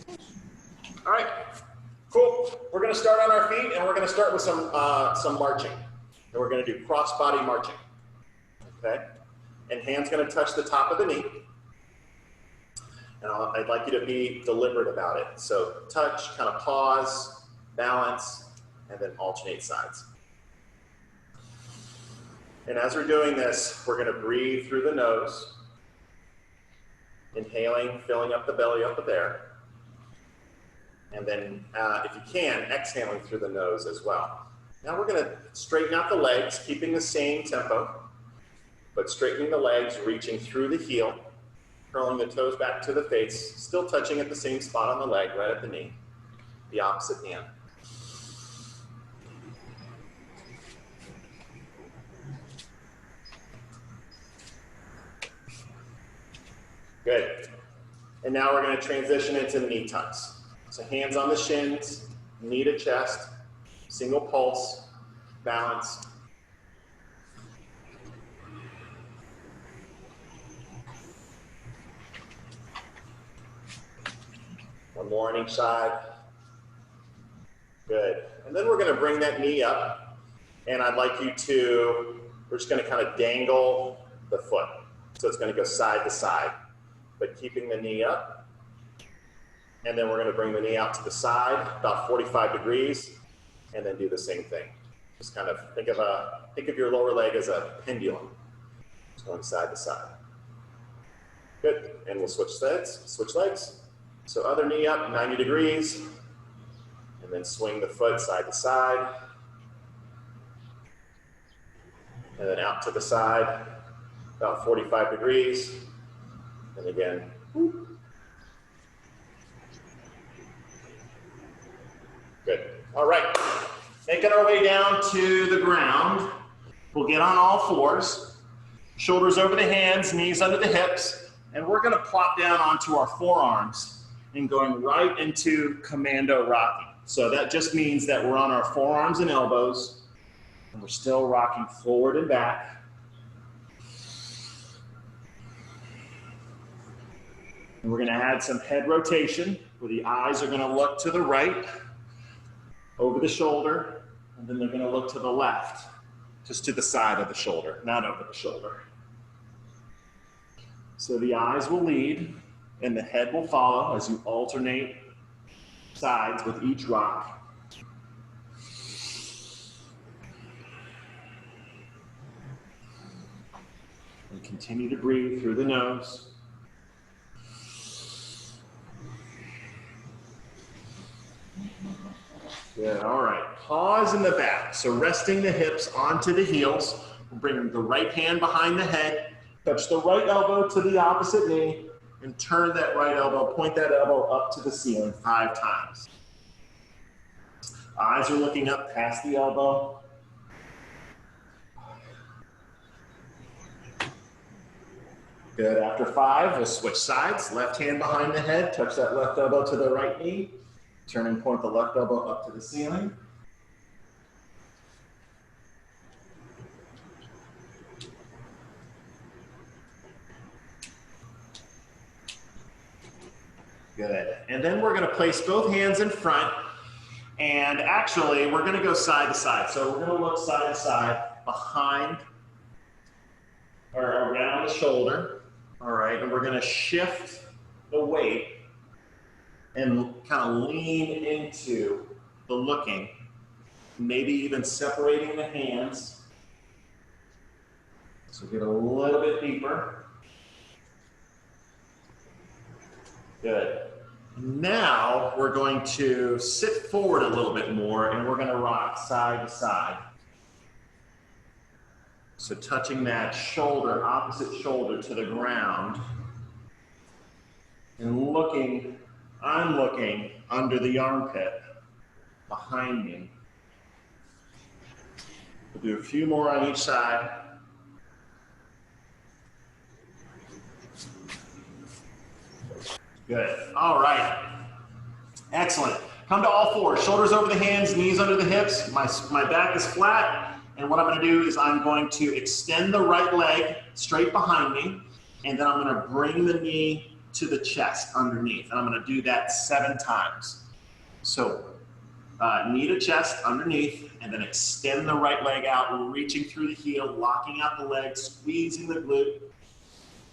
All right, cool. We're gonna start on our feet and we're gonna start with some marching. And we're gonna do cross-body marching, okay? And hand's gonna touch the top of the knee. And I'd like you to be deliberate about it. So touch, kind of pause, balance, and then alternate sides. And as we're doing this, we're gonna breathe through the nose, inhaling, filling up the belly up there. And then, if you can, exhaling through the nose as well. Now we're gonna straighten out the legs, keeping the same tempo, but straightening the legs, reaching through the heel, curling the toes back to the face, still touching at the same spot on the leg, right at the knee, the opposite hand. Good. And now we're gonna transition into knee tucks. So hands on the shins, knee to chest, single pulse, balance. One more on each side. Good. And then we're gonna bring that knee up, and I'd like you to, we're just gonna kind of dangle the foot. So it's gonna go side to side, but keeping the knee up. And then we're gonna bring the knee out to the side, about 45 degrees, and then do the same thing. Just kind of think of your lower leg as a pendulum. Just going side to side. Good, and we'll switch legs. So other knee up, 90 degrees, and then swing the foot side to side. And then out to the side, about 45 degrees. And again, whoop. Good. All right. Making our way down to the ground. We'll get on all fours. Shoulders over the hands, knees under the hips. And we're going to plop down onto our forearms and going right into commando rocking. So that just means that we're on our forearms and elbows. And we're still rocking forward and back. And we're going to add some head rotation where the eyes are going to look to the right, over the shoulder, and then they're going to look to the left, just to the side of the shoulder, not over the shoulder. So the eyes will lead, and the head will follow as you alternate sides with each rock. And continue to breathe through the nose. Good, all right, pause in the back. So resting the hips onto the heels, we'll bring the right hand behind the head, touch the right elbow to the opposite knee, and turn that right elbow, point that elbow up to the ceiling 5 times. Eyes are looking up past the elbow. Good, after 5, we'll switch sides. Left hand behind the head, touch that left elbow to the right knee. Turn and point the left elbow up to the ceiling. Good. And then we're going to place both hands in front. And actually, we're going to go side to side. So we're going to look side to side behind or around the shoulder. All right. And we're going to shift the weight and kind of lean into the looking, maybe even separating the hands. So get a little bit deeper. Good. Now we're going to sit forward a little bit more and we're going to rock side to side. So touching that shoulder, opposite shoulder to the ground and looking, I'm looking under the armpit behind me. We'll do a few more on each side. Good. All right. Excellent. Come to all fours. Shoulders over the hands, knees under the hips. My back is flat. And what I'm going to do is I'm going to extend the right leg straight behind me. And then I'm going to bring the knee to the chest underneath. And I'm gonna do that 7 times. So knee to chest underneath, and then extend the right leg out, reaching through the heel, locking out the leg, squeezing the glute,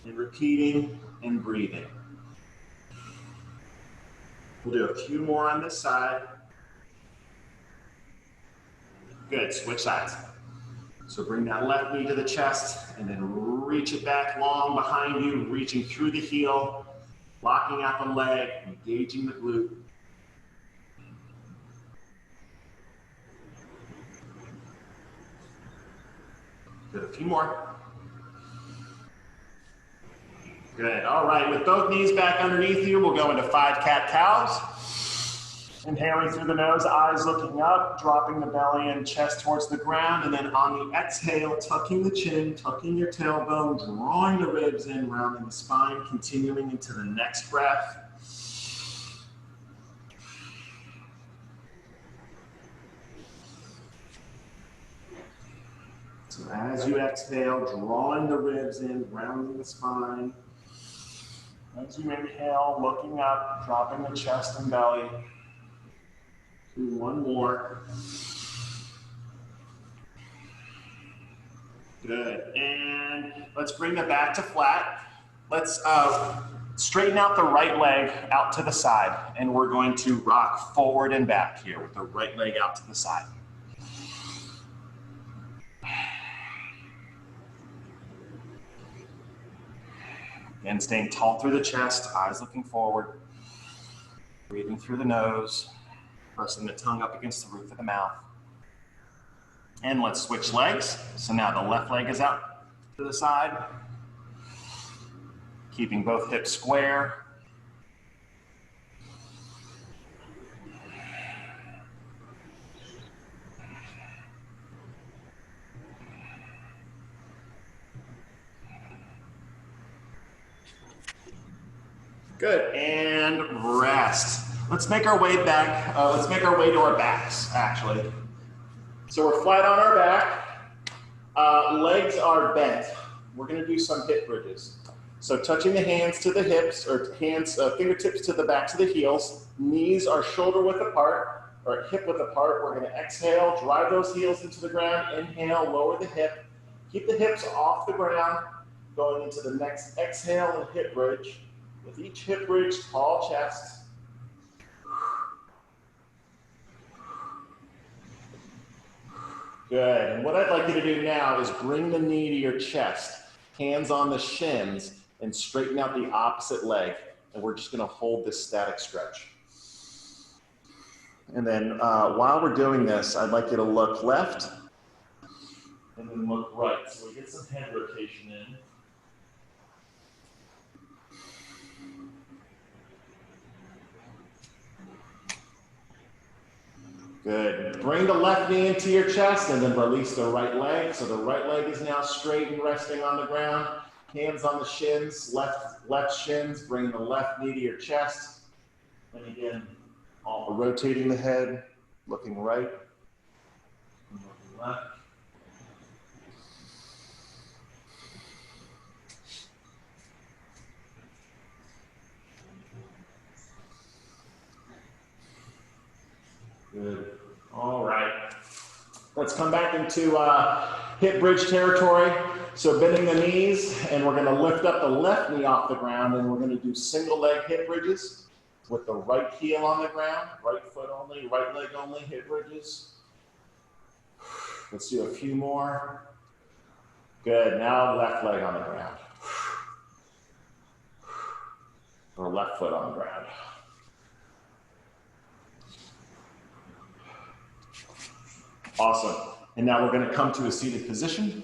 and repeating and breathing. We'll do a few more on this side. Good, switch sides. So bring that left knee to the chest and then reach it back long behind you, reaching through the heel, locking out the leg, engaging the glute. Good, a few more. Good, all right, with both knees back underneath you, we'll go into 5 cat-cows. Inhaling through the nose, eyes looking up, dropping the belly and chest towards the ground, and then on the exhale, tucking the chin, tucking your tailbone, drawing the ribs in, rounding the spine, continuing into the next breath. So as you exhale, drawing the ribs in, rounding the spine. As you inhale, looking up, dropping the chest and belly. Do one more. Good, and let's bring the back to flat. Let's straighten out the right leg out to the side, and we're going to rock forward and back here with the right leg out to the side. Again, staying tall through the chest, eyes looking forward, breathing through the nose, pressing the tongue up against the roof of the mouth. And let's switch legs. So now the left leg is out to the side, keeping both hips square. Good, and rest. Let's make our way back, let's make our way to our backs, actually. So we're flat on our back, legs are bent. We're gonna do some hip bridges. So touching the hands to the hips, or hands, fingertips to the backs of the heels, knees are shoulder width apart, or hip width apart. We're gonna exhale, drive those heels into the ground, inhale, lower the hip, keep the hips off the ground, going into the next exhale and hip bridge. With each hip bridge, tall chest. Good, and what I'd like you to do now is bring the knee to your chest, hands on the shins, and straighten out the opposite leg. And we're just gonna hold this static stretch. And then while we're doing this, I'd like you to look left and then look right. So we get some head rotation in. Good. Bring the left knee into your chest and then release the right leg. So the right leg is now straight and resting on the ground. Hands on the shins, left shins. Bring the left knee to your chest. And again, rotating the head, looking right, and looking left. Good. All right. Let's come back into hip bridge territory. So bending the knees, and we're going to lift up the left knee off the ground, and we're going to do single leg hip bridges with the right heel on the ground, right foot only, right leg only, hip bridges. Let's do a few more. Good. Now left leg on the ground. Or left foot on the ground. Awesome. And now we're going to come to a seated position.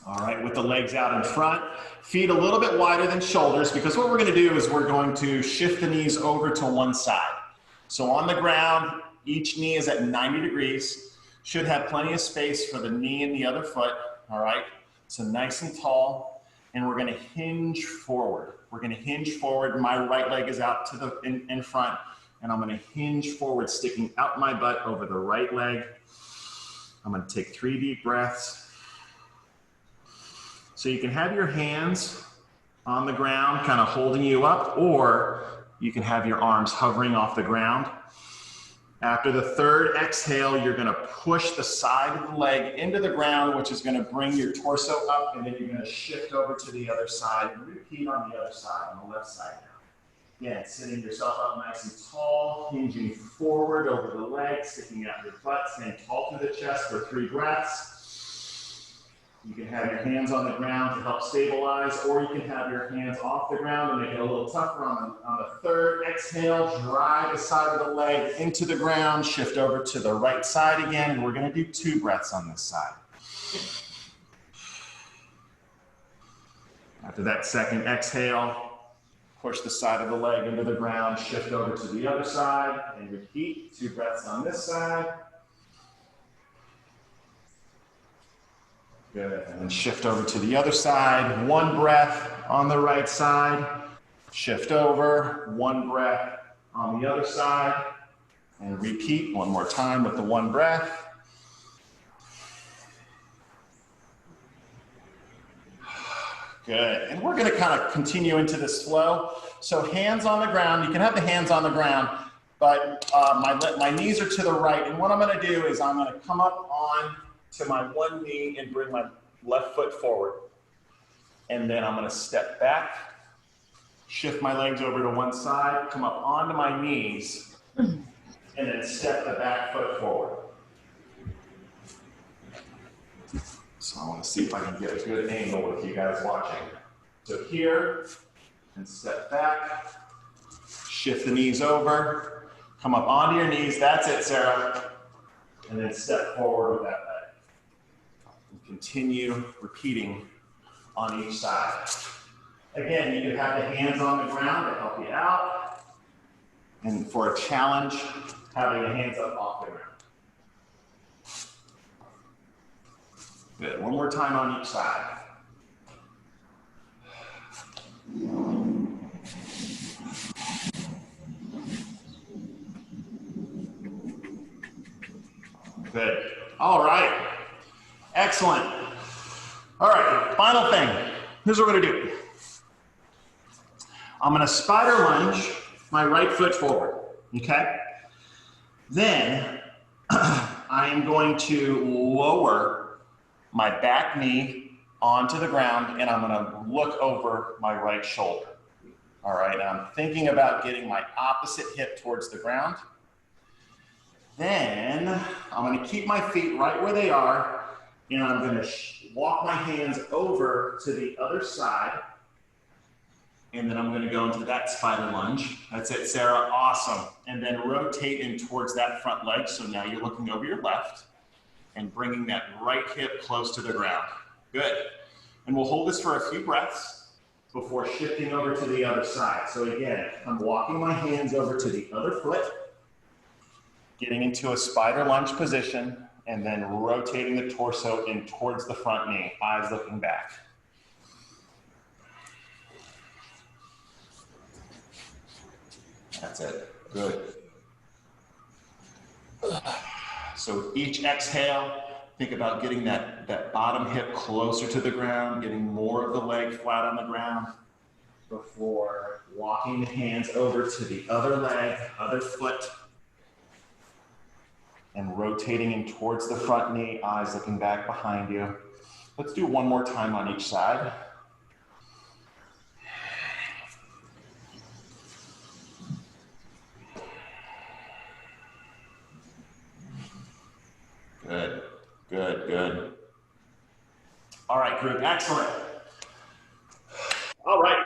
All right, with the legs out in front, feet a little bit wider than shoulders, because what we're going to do is we're going to shift the knees over to one side. So on the ground, each knee is at 90 degrees. Should have plenty of space for the knee and the other foot. All right, so nice and tall. And we're going to hinge forward. We're going to hinge forward. My right leg is out to the in front. And I'm going to hinge forward, sticking out my butt over the right leg. I'm going to take 3 deep breaths. So you can have your hands on the ground, kind of holding you up, or you can have your arms hovering off the ground. After the third exhale, you're gonna push the side of the leg into the ground, which is gonna bring your torso up, and then you're gonna shift over to the other side and repeat on the other side, on the left side now. Again, sitting yourself up nice and tall, hinging forward over the legs, sticking out your butt, staying tall through the chest for 3 breaths. You can have your hands on the ground to help stabilize, or you can have your hands off the ground and make it a little tougher on the third exhale. Drive the side of the leg into the ground, shift over to the right side again. We're gonna do 2 breaths on this side. After that second exhale, push the side of the leg into the ground, shift over to the other side, and repeat 2 breaths on this side. Good, and then shift over to the other side. 1 breath on the right side. Shift over, 1 breath on the other side. And repeat 1 more time with the 1 breath. Good, and we're gonna kind of continue into this flow. So hands on the ground, you can have the hands on the ground, but my knees are to the right. And what I'm gonna do is I'm gonna come up on to my one knee and bring my left foot forward. And then I'm gonna step back, shift my legs over to one side, come up onto my knees, and then step the back foot forward. So I wanna see if I can get a good angle with you guys watching. So here, and step back, shift the knees over, come up onto your knees, that's it, Sarah. And then step forward with that leg. Continue repeating on each side. Again, you can have the hands on the ground to help you out. And for a challenge, having the hands up off the ground. Good, 1 more time on each side. Good, all right. Excellent. All right, final thing. Here's what we're gonna do. I'm gonna spider lunge my right foot forward, okay? Then I am going to lower my back knee onto the ground and I'm gonna look over my right shoulder. All right, I'm thinking about getting my opposite hip towards the ground. Then I'm gonna keep my feet right where they are and I'm gonna walk my hands over to the other side. And then I'm gonna go into that spider lunge. That's it, Sarah, awesome. And then rotate in towards that front leg. So now you're looking over your left and bringing that right hip close to the ground. Good. And we'll hold this for a few breaths before shifting over to the other side. So again, I'm walking my hands over to the other foot, getting into a spider lunge position, and then rotating the torso in towards the front knee, eyes looking back. That's it, good. So with each exhale, think about getting that bottom hip closer to the ground, getting more of the leg flat on the ground before walking the hands over to the other leg, other foot, and rotating in towards the front knee, eyes looking back behind you. Let's do 1 more time on each side. Good, good, good. All right, group, excellent. All right,